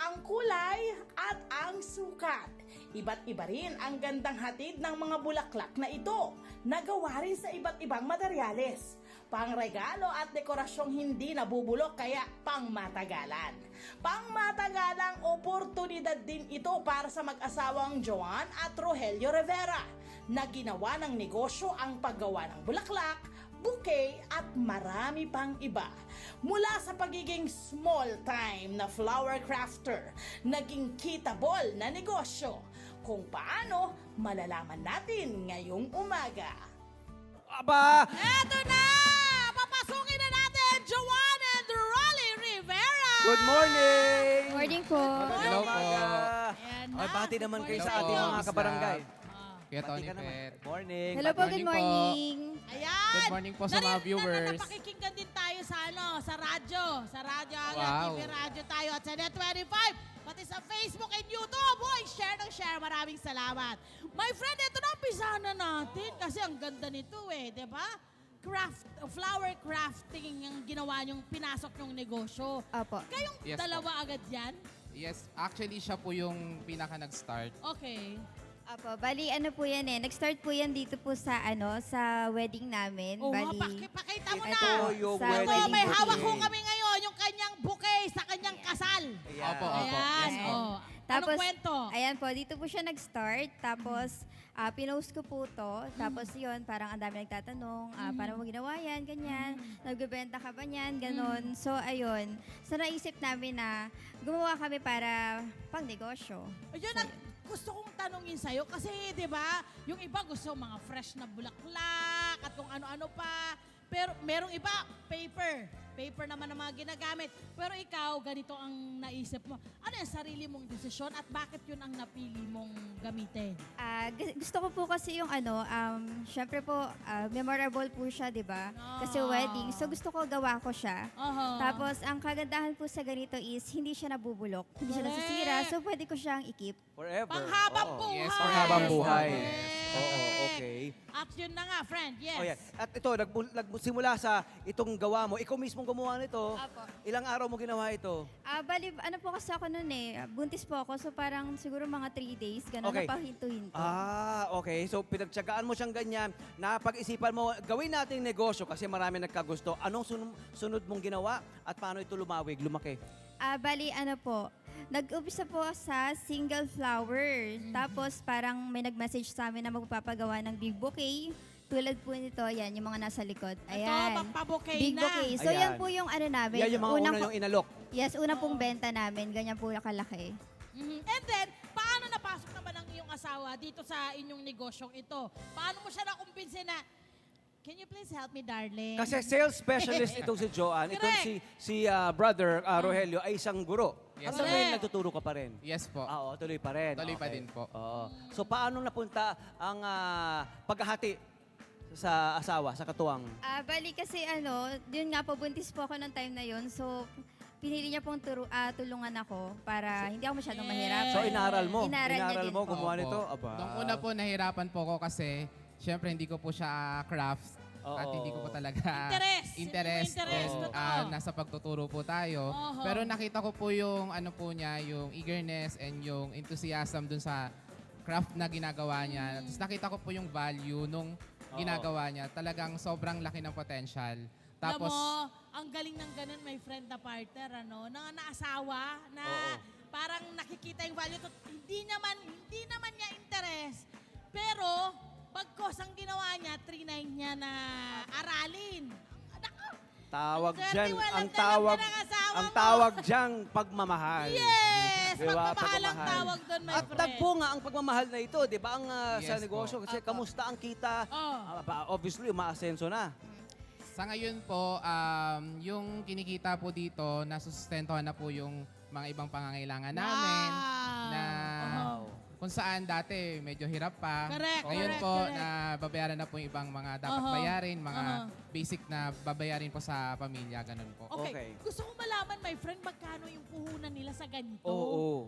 ang kulay at ang sukat. Iba't iba rin ang gandang hatid ng mga bulaklak na ito, nagawa rin sa iba't ibang materyales. Pangregalo at dekorasyong hindi nabubulok kaya pangmatagalan. Pangmatagalang oportunidad din ito para sa mag-asawang Joan at Rogelio Rivera na ginawa ng negosyo ang paggawa ng bulaklak, bouquet at marami pang iba. Mula sa pagiging small-time na flower crafter, naging kitable na negosyo. Kung paano, malalaman natin ngayong umaga. Aba! Eto na! Papasukin na natin Joan and Rolly Rivera! Good morning! Morning po. Hello po. Ayan na. Ay, bati naman kayo sa Good ating morning. mga kabarangay. Kuya Bati Tony ka naman. Pet. Morning. Hello po, Good good morning po. morning. Ayan! Good morning po sa mga viewers. Napakikinggan din tayo sa radyo. Sa radyo, Wow. TV radyo tayo at sa Net25. Pati sa Facebook and YouTube. Boy, share ng share. Maraming salamat. My friend, ito na, umpisahan na natin. Kasi ang ganda nito di ba? Flower crafting yung ginawa niyong pinasok yung negosyo. Opo. Kayong Yes po. dalawa agad yan? Yes, actually siya po yung pinaka nag-start. Okay. Opo, bali ano po yan Nag-start po yan dito po sa sa wedding namin. Oo nga, Bali, pakita mo na. Ito, yung sa wedding Ito, may bouquet. hawak ko kami ngayon, yung kanyang bouquet sa kanyang kasal. Ayan. Opo, opo. Ayan. Yes po. Oh. Tapos, Anong kwento? ayan po, dito po siya nag-start. Tapos, pinost ko po to. Tapos yun, parang ang dami nagtatanong, paano mo ginawa yan, ganyan. Nagbebenta ka ba yan, ganon. So, ayun. So, naisip namin na gumawa kami para pang negosyo. Ayun ang gusto kong tanongin sa'yo kasi, di ba, yung iba gusto mga fresh na bulaklak at kung ano-ano pa. Pero merong iba, paper. Paper naman ang mga ginagamit. Pero ikaw, ganito ang naisip mo. Ano yung sarili mong desisyon at bakit yun ang napili mong gamitin? Gusto ko po kasi yung syempre po, memorable po siya, di ba? Kasi Ah. wedding. So, gusto ko gawa ko siya. Oho. Tapos, ang kagandahan po sa ganito is, hindi siya nabubulok. Hindi siya Correct. nasisira. So, pwede ko siyang ikip. Forever. Panghabang Oo. buhay. Yes, Panghabang buhay. Correct. Oo, okay. At yun na nga, friend. Yes. Oh, yan. At ito, nagsimula sa itong gawa mo. Ikaw mismong gumawa nito. Apo. Ilang araw mo ginawa ito? Bali, ano po kasi ako noon buntis po ako. So, parang siguro mga 3 days, gano'n, Okay. napahinto-hinto. Okay. So, pinagtsagaan mo siyang ganyan. Napag-isipan mo, gawin nating negosyo kasi marami nagkagusto. Anong sunod mong ginawa at paano ito lumawig, lumaki? Bali, ano po, nag-umpisa po sa single flower. Tapos parang may nag-message sa amin na magpapagawa ng big bouquet. Tulad po nito, yan, yung mga nasa likod. Ito, Ayan. magpa-bouquet Big na. bouquet. So, Ayan. yan po yung ano namin. Yan yung mga una yung inalok. Yes, una pong benta namin. Ganyan po kalaki. Mhm. And then, paano napasok naman ang iyong asawa dito sa inyong negosyong ito? Paano mo siya nakumbinsin na, can you please help me, darling? Kasi sales specialist itong si Joanne. Itong Correct. si brother Rogelio ay isang guro. Yes, Hanggang sir. ngayon nagtuturo ka pa rin. Yes po. Oo, tuloy pa rin. Tuloy pa din po. Oo. So paano napunta ang paghahati sa asawa, sa katuwang? Bali kasi yun nga po, buntis po ako ng time na yun. So, pinili niya pong tulungan ako para hindi ako masyadong mahirapan. So inaral mo? Inaral niya din mo po. gumawa Opo. nito? Aba. Nung una po, nahirapan po ko kasi syempre hindi ko po siya craft. At Oo. hindi ko po talaga Interest. interest. Hindi mo interest, Oo. totoo. Nasa pagtuturo po tayo. Oho. Pero nakita ko po yung ano po niya, yung eagerness and yung enthusiasm dun sa craft na ginagawa niya. Tapos nakita ko po yung value nung ginagawa niya. Talagang sobrang laki ng potential. Tapos, Tapos, ang galing ng ganun, my friend na partner, na naasawa, na Oo. parang nakikita yung value. Hindi naman niya interest. Pero, pagkos ang ginawa niya, trinay niya na aralin. Naku! Tawag Swerte, dyan, walang ang dalang tawag, ka ng asawa ang mo. tawag dyan, pagmamahal. Yes! Di ba? Pagmamahal ang Pagmamahal. tawag doon, my At friend. tagpo nga ang pagmamahal na ito, di ba? Ang sa Yes negosyo, po. kasi Opo. kamusta ang kita? Oh. Obviously, umaasenso na. sa ngayon po, yung kinikita po dito, nasusustentuhan na po yung mga ibang pangangailangan namin. Wow. Na Oh. kung saan dati medyo hirap pa. Correct, Ngayon correct, po, correct. nababayaran na po yung ibang mga dapat Oho. bayarin, mga Oho. basic na babayarin po sa pamilya, ganun po. Okay. Okay. Gusto ko malaman, my friend, magkano yung puhunan nila sa ganito? Oo,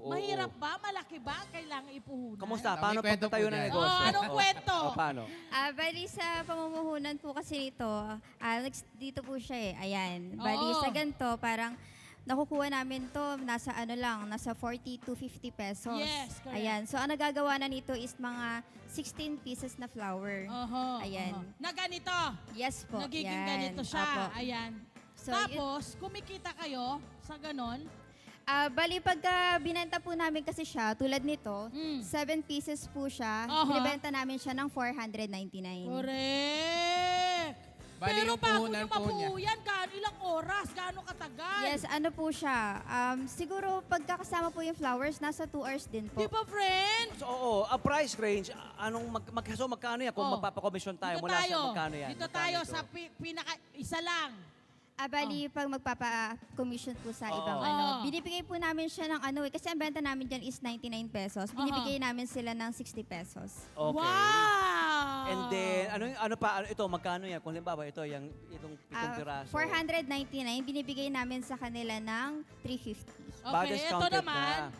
oo, Mahirap oo. ba? Malaki ba? Kailangan ipuhunan? Kamusta? May Paano kwento po pagtatayo ng dyan. negosyo? Oh, anong kwento? Paano? Bali sa pamumuhunan po kasi nito, dito po siya Ayan. Bali Oo. sa ganito, parang nakukuha namin to nasa ano lang, nasa 40 to 50 pesos. Yes, correct. Ayan. So, ang nagagawa na nito is mga 16 pieces na flour. Oho, Ayan. oho. Na ganito. Yes po. Nagiging yan. ganito siya. Opo. Ayan. So, yun- Tapos, kumikita kayo sa ganon. bali, pagka binenta po namin kasi siya, tulad nito, Mm. 7 pieces po siya, Aha. binibenta namin siya ng 499. Correct. Bali, Pero yung bago puhunan nyo po niya. mabuo yan, ilang oras, gaano katagal? Yes, ano po siya. Siguro pagkakasama po yung flowers, nasa 2 hours din po. Di ba, friend? So, oo, ang price range, so magkano yan? Kung Oh. magpapakomisyon tayo, Dito mula tayo. sa magkano yan? Dito Magkano tayo ito? sa pinaka, isa lang. Bali, pag magpapa-commission po sa Oo. ibang Oo. binibigay po namin siya ng kasi ang benta namin dyan is 99 pesos. Binibigay namin sila ng 60 pesos. Okay. Wow! And then, ito, magkano yan? Kung halimbawa, itong pitong piraso. 499, binibigay namin sa kanila ng 350. Okay, ito discounted naman.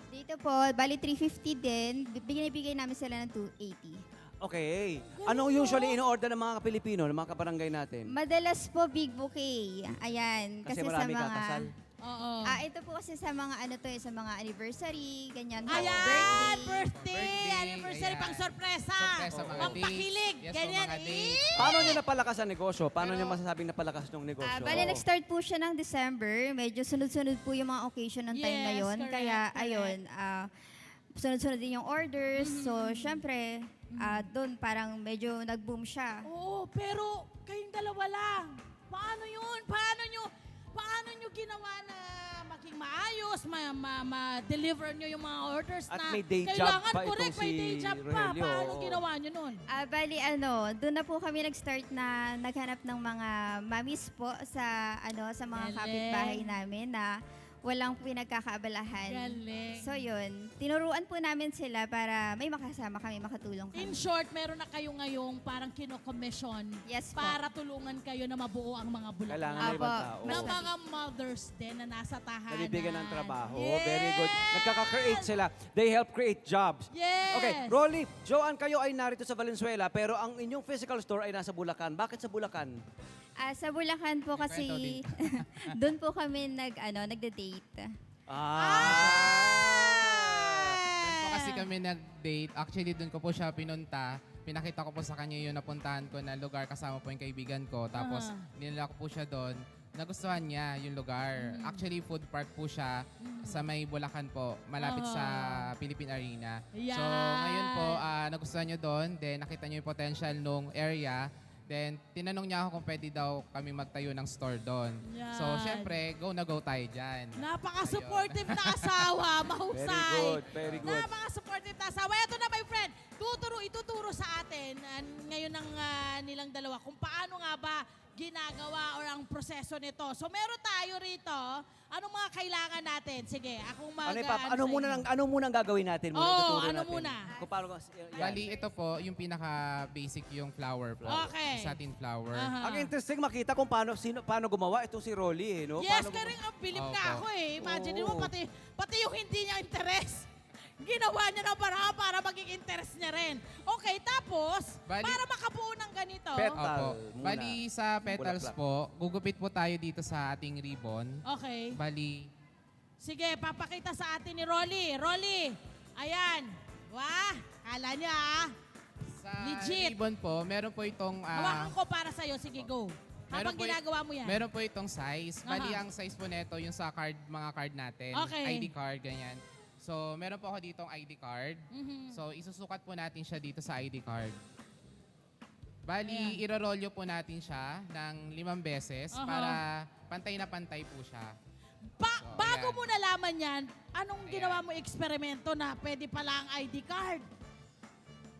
Dito po, bali 350 din, binibigay namin sila ng 280. Okay. Anong usually in-order ng mga Pilipino, ng mga kabarangay natin? Madalas po big bouquet. Ayan. Kasi sa marami mga... kakasal. Oo. Ito po kasi sa mga sa mga anniversary, ganyan. Ayan, birthday. birthday, anniversary, ayan. pang sorpresa. Sorpresa, mga Pang dates. pakilig, Yes, ganyan. mga dates. Paano nyo napalakas ang negosyo? Paano Pero- nyo masasabing napalakas ng negosyo? Bale, nag-start po siya ng December. Medyo sunod-sunod po yung mga occasion ng time na Yes, yon. correct, Kaya, correct. ayun, sunod-sunod din yung orders. So, syempre, doon parang medyo nag-boom siya. Oo, pero kayong dalawa lang. Paano yun? Paano nyo ginawa na maging maayos, ma-deliver nyo yung mga orders At na may day job kailangan, pa correct, itong may si day job pa. Rogelio, Paano oo. ginawa nyo nun? Bali, doon na po kami nag-start na naghanap ng mga mamis po sa mga Galing. kapitbahay namin na walang pinagkakaabalahan. Galing. So yun, tinuruan po namin sila para may makasama kami, makatulong kami. In short, meron na kayo ngayong parang kino-commission Yes po. para tulungan kayo na mabuo ang mga bulaklak. Kailangan may Apo. ibang tao. Ng Mas- mga mothers din na nasa tahanan. Nabibigyan ng trabaho. Yes! Very good. Nagkaka-create sila. They help create jobs. Yes! Okay, Rolly, Joanne, kayo ay narito sa Valenzuela, pero ang inyong physical store ay nasa Bulacan. Bakit sa Bulacan? Sa Bulacan po May kwento kasi, doon po kami nagde-date. Doon po kasi kami nag-date. Actually, doon ko po siya pinunta. Pinakita ko po sa kanya yung napuntahan ko na lugar kasama po yung kaibigan ko. Tapos, nilala ko po siya doon. Nagustuhan niya yung lugar. Actually, food park po siya sa may Bulacan po, malapit sa Philippine Arena. Yan. So, ngayon po, nagustuhan niyo doon. Then, nakita niyo yung potential nung area. Then, tinanong niya ako kung pwede daw kami magtayo ng store doon. Yan. So, syempre, go na go tayo dyan. Napaka-supportive na asawa, mahusay. Very good, very good. Napaka-supportive na asawa. Ito na, my friend, ituturo sa atin ngayon ng nilang dalawa kung paano nga ba ginagawa or ang proseso nito. So, meron tayo rito. Anong mga kailangan natin? Sige, akong Ano muna ang gagawin natin? Ituturo ano natin. muna? Kung paano, yan. Bali, ito po, yung pinaka-basic yung flower po. Okay. Satin flower. Aha. Ang interesting makita kung paano gumawa itong si Rolly, no? Yes, Paano kaya rin ang bilib Opo. ka ako eh. Imagine mo, Oo. pati yung hindi niya interest. Ginawa niya ng paraan para maging interest niya rin. Okay, tapos, Bali- para makabuo ng ganito. Petal Opo. muna. Bali, sa petals Bulaklak. po, gugupit po tayo dito sa ating ribbon. Okay. Bali, Sige, papakita sa atin ni Rolly. Rolly, ayan. Wah, kala niya ah. sa Legit. ribbon po, meron po itong... Hawakan ko para sa'yo. Sige, go. Habang po ginagawa mo yan. Meron po itong size. Bali, Aha. ang size po nito yung sa mga card natin. Okay. ID card, ganyan. So, meron po ako ditong ID card. Mhm. So, isusukat po natin siya dito sa ID card. Bali, irorolyo po natin siya ng 5 beses Aha. para pantay na pantay po siya. Bago ayan. mo nalaman yan, anong Ayan. ginawa mo eksperimento na pwede pala ang ID card?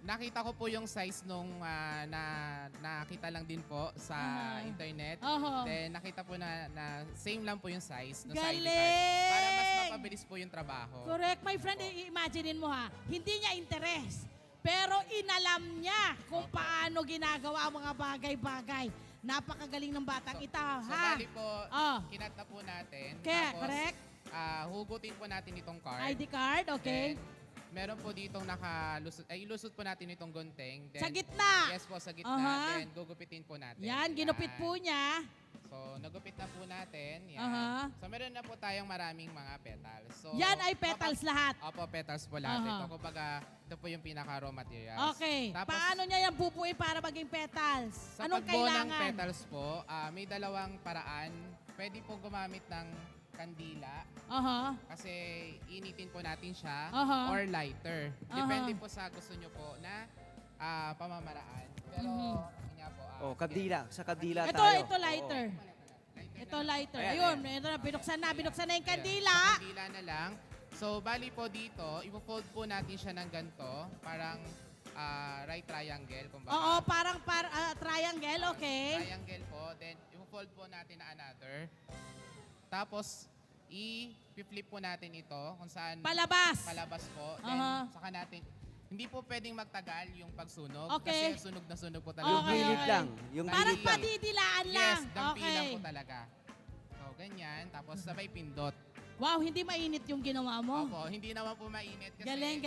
Nakita ko po yung size nung nakita lang din po sa Aha. internet. Oho. Then nakita po na same lang po yung size nung sa ID Galing! card. Para mas mapabilis po yung trabaho. Correct, my friend. Imaginein mo ha, hindi niya interest. Pero inalam niya kung paano ginagawa ang mga bagay-bagay. Napakagaling ng batang ito, So ha? bali po, Oh. kinat na po natin. Kaya, Tapos, correct? hugutin po natin itong card. ID card, okay? Then, meron po ditong ilusot po natin itong gunting. Then, Sa gitna. Yes po, sa gitna. Aha. Then, gugupitin po natin. Yan, ginupit po niya. So, So, nagupit na po natin. Yan. Aha. So, meron na po tayong maraming mga petals. So, Yan ay petals lahat. Opo, petals po lahat. Aha. Ito, kumbaga, ito po yung pinaka-raw materials. Okay. Tapos, Paano niya yan bubuin para maging petals? sa Anong pagbuo ng kailangan? petals po, may dalawang paraan. Pwede po gumamit ng kandila Aha. kasi initin po natin siya Aha. or lighter. Aha. Depende po sa gusto nyo po na pamamaraan. Pero, yun nga po. Oh, kadila. Sa kadila Ito, tayo. ito lighter. Ito lighter. Ayan, Ayun, ito na, binuksan na yung kandila. Sa kandila na lang. So, bali po dito, ipo-fold po natin siya ng ganito. Parang right triangle, kumbaga. Oo, parang triangle, okay. Triangle po. Then, ipo-fold po natin na another. Tapos, i-flip po natin ito kung saan Palabas. palabas po. Then, Aha. saka natin, hindi po pwedeng magtagal yung pagsunog. Okay. Kasi sunog na sunog po Yung talaga. Okay, gilid okay. lang. Yung Parang gilid lang. padidilaan lang. Yes, dampi lang Okay. po talaga. So, ganyan. Tapos, sabay pindot. Wow, hindi mainit yung ginawa mo. Opo, hindi naman po mainit kasi Galing.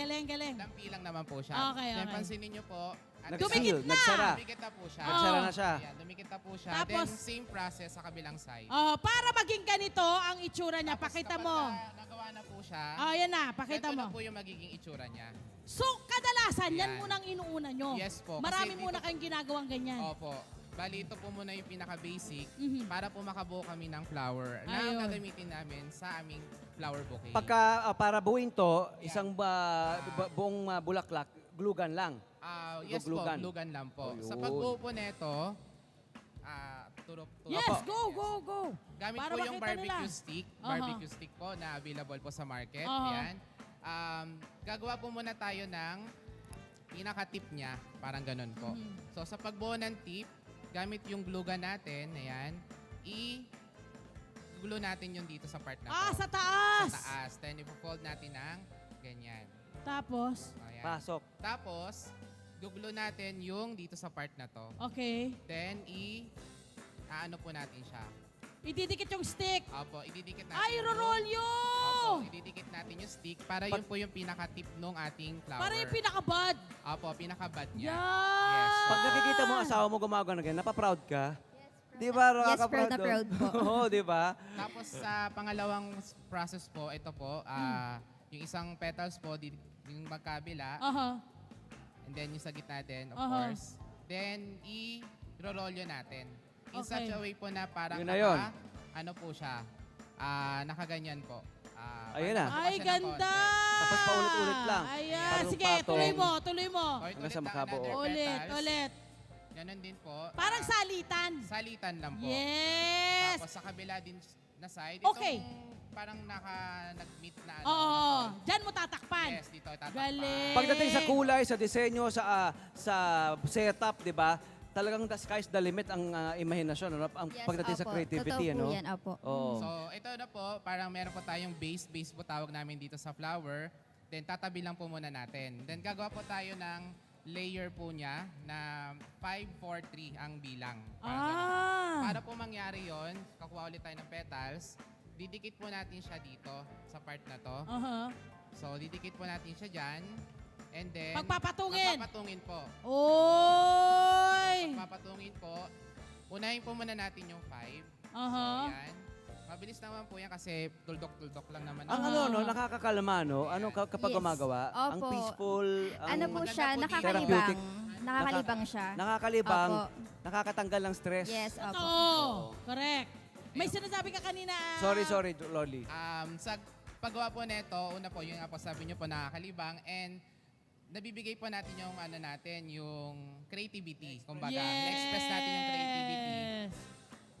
dampi lang naman po siya. Okay, Then, okay. pansinin nyo po, at Dumikit na! Nagsara. Dumikit na po siya. Nagsara na siya. Ayan, dumikit na po siya. Tapos- Then, same process sa kabilang side. Oh, para maging ganito ang itsura niya. Tapos Pakita kapag mo. nagawa na po siya, Oh, yan na. Pakita ganito mo. na po yung magiging itsura niya. So, kadalasan, yan Yan. munang inuuna nyo. Yes po, kasi Marami dito muna po- kayong ginagawang ganyan. Opo. Bali, ito po muna yung pinaka-basic Mhm. para po makabuo kami ng flower na Ayun. gagamitin namin sa aming flower bouquet. Pagka para buuin to, isang buong bulaklak, glugan lang. Yes po, Glugan. glugan lang po. Ayun. Sa pagbuo po neto, turok. Yes, Opo. go. Gamit Para po yung makita barbecue nila. stick. Aha. Barbecue stick po na available po sa market. Aha. Yan. Gagawa po muna tayo ng pinaka-tip niya. Parang ganun po. Mhm. So sa pagbuo ng tip, gamit yung glue gun natin, ayan, i-glue natin yung dito sa part na to. Sa taas. Sa taas. Then ipo-fold natin ng ganyan. Tapos, Ayan. Pasok. Tapos, guglue natin yung dito sa part na to. okay. Then, ano po natin siya. Ididikit yung stick. Opo, ididikit natin. Ay, rorolyo! Opo, ididikit natin yung stick para yun po yung pinaka-tip nung ating flower. Para yung pinaka-bud. Opo, pinaka-bud niya. Yan! Yes. Pag nakikita mo asawa mo gumagawa na ganyan, napaproud ka? Di ba? Yes, Nakaka-proud proud na doon. proud po. Oo, di ba? Tapos sa pangalawang process po, ito po, yung isang petals po, yung magkabila, Aha. and then yung sa gitna din, of Aha. course. Then, i-rolyo natin. In Okay. such a way po na parang Yun na yun. ano po siya, nakaganyan po. Ayun na. parang Ay, siya ng ganda! konti. Tapos paulit-ulit lang. Ayan. Parang Sige, patong. tuloy mo. Ulit Hanggang sa na makabuo. another Ulit. petals. Ganon din po. Parang salitan. Salitan lang po. Yes! Tapos sa kabila din na side, Okay. itong parang nag-meet na ano. Oo. na to. Diyan mo tatakpan. Yes, dito itatakpan. Galing. Pagdating sa kulay, sa disenyo, sa setup, di ba? Talagang the sky's the limit ang imahinasyon, ano? Ang Yes, pagdating sa opo. creativity, Totoo ano? po yan, opo. Oo. So, ito na po, parang meron po tayong base po tawag namin dito sa flower. Then, tatabi lang po muna natin. Then, gagawa po tayo ng layer po niya na 5, 4, 3 ang bilang. Parang ganun. Para po mangyari yon, kakuha ulit tayo ng petals, didikit po natin siya dito sa part na to. Aha. So, didikit po natin siya dyan. And then, Pagpapatungin. Pagpapatungin po. Oy! Pagpapatungin po. Unahin po muna natin yung 5. Aha. So, yan. Mabilis naman po yan kasi tuldok-tuldok lang naman. Ang ano, no, nakakakalma, no? Ano kapag Yes. gumagawa? Ang Opo. peaceful, ang Ano po maganda siya, po dito. nakakalibang. Therapeutic. Nakakalibang siya. nakakalibang, Opo. nakakatanggal ng stress. Yes, opo. Oo. Correct. May sinasabi ka kanina. Sorry, Loli. Sa paggawa po nito, una po, yung nga po sabi nyo po nakakalibang and nabibigay po natin yung ano natin, yung creativity. Kumbaga, na-express natin yung creativity.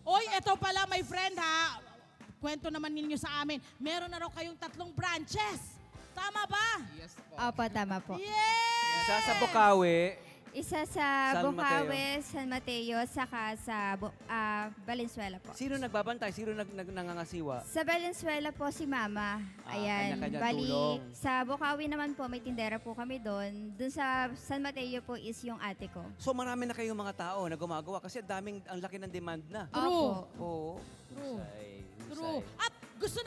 Oy, eto pala, my friend, ha? Kwento naman ninyo sa amin. Meron na raw kayong 3 branches. Tama ba? Yes po. Opo, tama po. Yes! Isa sa Bukawi, Isa sa San Bukawi, San Mateo, saka sa Valenzuela po. sino nagbabantay? Sino nangangasiwa? Sa Valenzuela po si Mama. Ayan. kanya-kanya Bali, tulong. sa Bukawi naman po, may tindera po kami doon. Doon sa San Mateo po is yung ate ko. So marami na kayong mga tao na gumagawa kasi ang laki ng demand na. True. Opo. Oo. True. Husay, True. husay. At gusto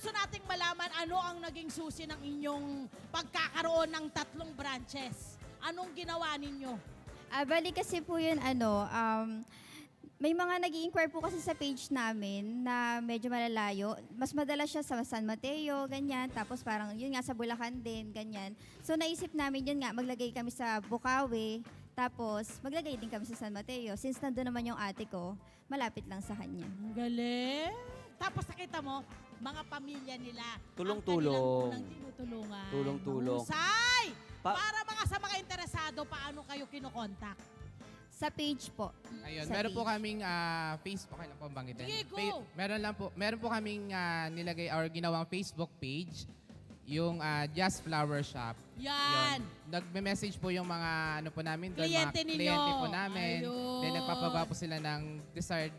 nating malaman ano ang naging susi ng inyong pagkakaroon ng 3 branches. Anong ginawa ninyo? Bali kasi po yun, May mga nag inquire po kasi sa page namin na medyo malalayo. Mas madalas siya sa San Mateo, ganyan. Tapos parang yun nga sa Bulacan din, ganyan. So naisip namin yun nga, maglagay kami sa Bukawi. Tapos maglagay din kami sa San Mateo. Since nandun naman yung ate ko, malapit lang sa kanya. Ang galing. Tapos nakita mo, mga pamilya nila. Tulong-tulong. Ang kanilang tinutulungan. Tulong-tulong. Mahusay! Pa- Para sa mga interesado, paano kayo kinokontak? Sa page po. Ayun, Sa meron po page. kaming Facebook, okay lang po banggitin. Sige, go! Meron po kaming nilagay or ginawang Facebook page, yung Just Flower Shop. Yan. Nagme-message po yung mga ano po namin doon, Kliyente mga ninyo. kliyente po namin. Ayun. Then nagpapagawa po sila ng desired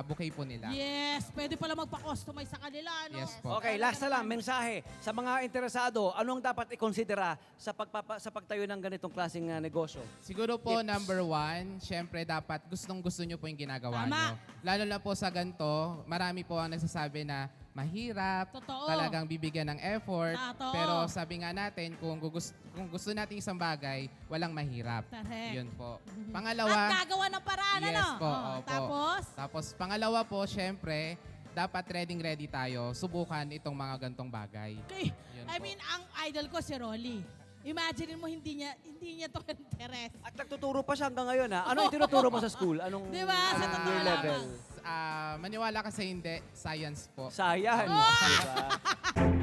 bouquet po nila. Yes, pwede pala magpa-customize sa kanila, no? Yes po. Okay, last na lang, mensahe sa mga interesado. Anong dapat ikonsidera sa sa pagtayo ng ganitong klaseng negosyo? Siguro po, Tips. number one, syempre dapat gustong-gusto nyo po yung ginagawa Tama. nyo. Lalo na po sa ganito, marami po ang nagsasabi na mahirap, Totoo. talagang bibigyan ng effort. Totoo. Pero sabi nga natin, kung gusto natin isang bagay, walang mahirap. Correct. Yun po. At Pangalawa, gagawa ng paraan, yes ano? po, Oh, opo. Tapos, pangalawa po, syempre, dapat ready tayo. Subukan itong mga gantong bagay. okay. Yun I po. mean, ang idol ko si Rolly. Imagine mo, hindi niya to interest. At nagtuturo pa siya hanggang ngayon, ha? Ano yung tinuturo mo sa school? Anong, Di ba? Sa anong totoo year lamang. level? Maniwala kasi hindi, science po. Science. Oh! Diba?